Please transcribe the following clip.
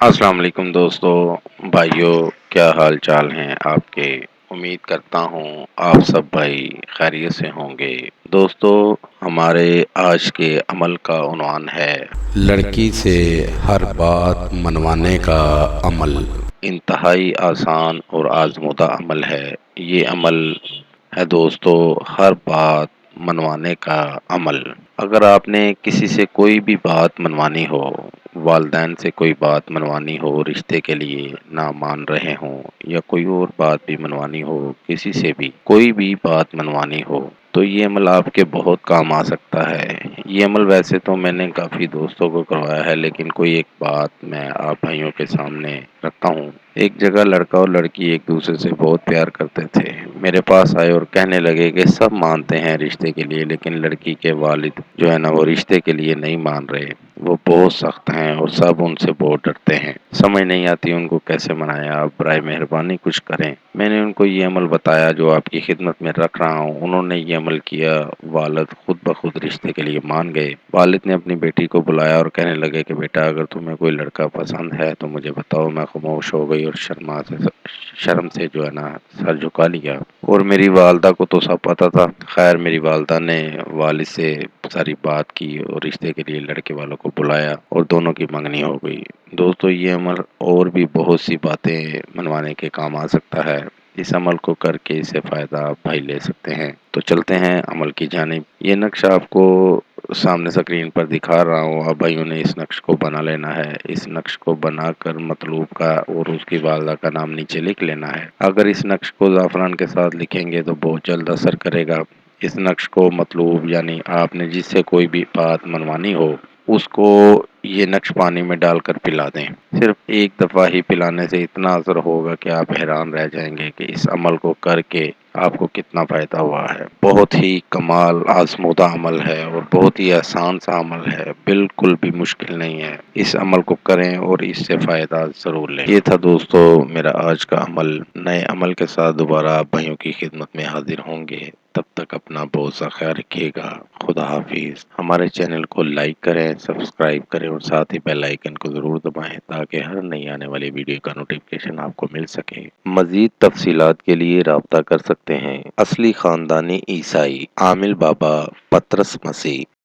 السلام علیکم دوستو، بھائیوں، کیا حال چال ہیں آپ کے؟ امید کرتا ہوں آپ سب بھائی خیریت سے ہوں گے۔ دوستو، ہمارے آج کے عمل کا عنوان ہے لڑکی سے ہر بات منوانے کا عمل۔ انتہائی آسان اور آزمودہ عمل ہے۔ یہ عمل ہے دوستو، ہر بات منوانے کا عمل۔ اگر آپ نے کسی سے کوئی بھی بات منوانی ہو، والدین سے کوئی بات منوانی ہو، رشتے کے لیے نہ مان رہے ہوں، یا کوئی اور بات بھی منوانی ہو، کسی سے بھی کوئی بھی بات منوانی ہو، تو یہ عمل آپ کے بہت کام آ سکتا ہے۔ یہ عمل ویسے تو میں نے کافی دوستوں کو کروایا ہے، لیکن کوئی ایک بات میں آپ بھائیوں کے سامنے رکھتا ہوں۔ ایک جگہ لڑکا اور لڑکی ایک دوسرے سے بہت پیار کرتے تھے۔ میرے پاس آئے اور کہنے لگے کہ سب مانتے ہیں رشتے کے لیے، لیکن لڑکی کے والد جو ہے نا، وہ رشتے کے لیے نہیں مان رہے۔ وہ بہت سخت ہیں اور سب ان سے بہت ڈرتے ہیں۔ سمجھ نہیں آتی ان کو کیسے منایا، آپ برائے مہربانی کچھ کریں۔ میں نے ان کو یہ عمل بتایا جو آپ کی خدمت میں رکھ رہا ہوں۔ انہوں نے یہ عمل کیا، والد خود بخود رشتے کے لیے مان گئے۔ والد نے اپنی بیٹی کو بلایا اور کہنے لگے کہ بیٹا، اگر تمہیں کوئی لڑکا پسند ہے تو مجھے بتاؤ۔ میں خاموش ہو گئی اور شرم سے جو ہے نا سر جھکا لیا۔ اور میری والدہ کو تو سب پتا تھا۔ خیر، میری والدہ نے والد سے ساری بات کی اور رشتے کے لیے لڑکے والوں کو بلایا اور دونوں کی منگنی ہو گئی۔ دوستو، یہ عمل اور بھی بہت سی باتیں منوانے کے کام آ سکتا ہے۔ اس عمل کو کر کے اس سے فائدہ آپ بھائی لے سکتے ہیں۔ تو چلتے ہیں عمل کی جانب۔ یہ نقشہ آپ کو سامنے سکرین پر دکھا رہا ہوں۔ آپ بھائیوں نے اس نقش کو بنا لینا ہے۔ اس نقش کو بنا کر مطلوب کا اور اس کی والدہ کا نام نیچے لکھ لینا ہے۔ اگر اس نقش کو زعفران کے ساتھ لکھیں گے تو بہت جلد اثر کرے گا۔ اس نقش کو مطلوب یعنی آپ نے جس سے کوئی بھی بات منوانی ہو، اس کو یہ نقش پانی میں ڈال کر پلا دیں۔ صرف ایک دفعہ ہی پلانے سے اتنا اثر ہوگا کہ آپ حیران رہ جائیں گے کہ اس عمل کو کر کے آپ کو کتنا فائدہ ہوا ہے۔ بہت ہی کمال آزمودہ عمل ہے اور بہت ہی آسان سا عمل ہے، بالکل بھی مشکل نہیں ہے۔ اس عمل کو کریں اور اس سے فائدہ ضرور لیں۔ یہ تھا دوستو میرا آج کا عمل۔ نئے عمل کے ساتھ دوبارہ آپ بھائیوں کی خدمت میں حاضر ہوں گے۔ تب تک اپنا بہت سا خیال رکھیے گا۔ خدا حافظ۔ ہمارے چینل کو لائک کریں، سبسکرائب کریں اور ساتھ ہی بیل آئیکن کو ضرور دبائیں تاکہ ہر نئی آنے والی ویڈیو کا نوٹیفکیشن آپ کو مل سکے۔ مزید تفصیلات کے لیے رابطہ کر سکتے ہیں۔ اصلی خاندانی عیسائی عامل بابا پطرس مسیح۔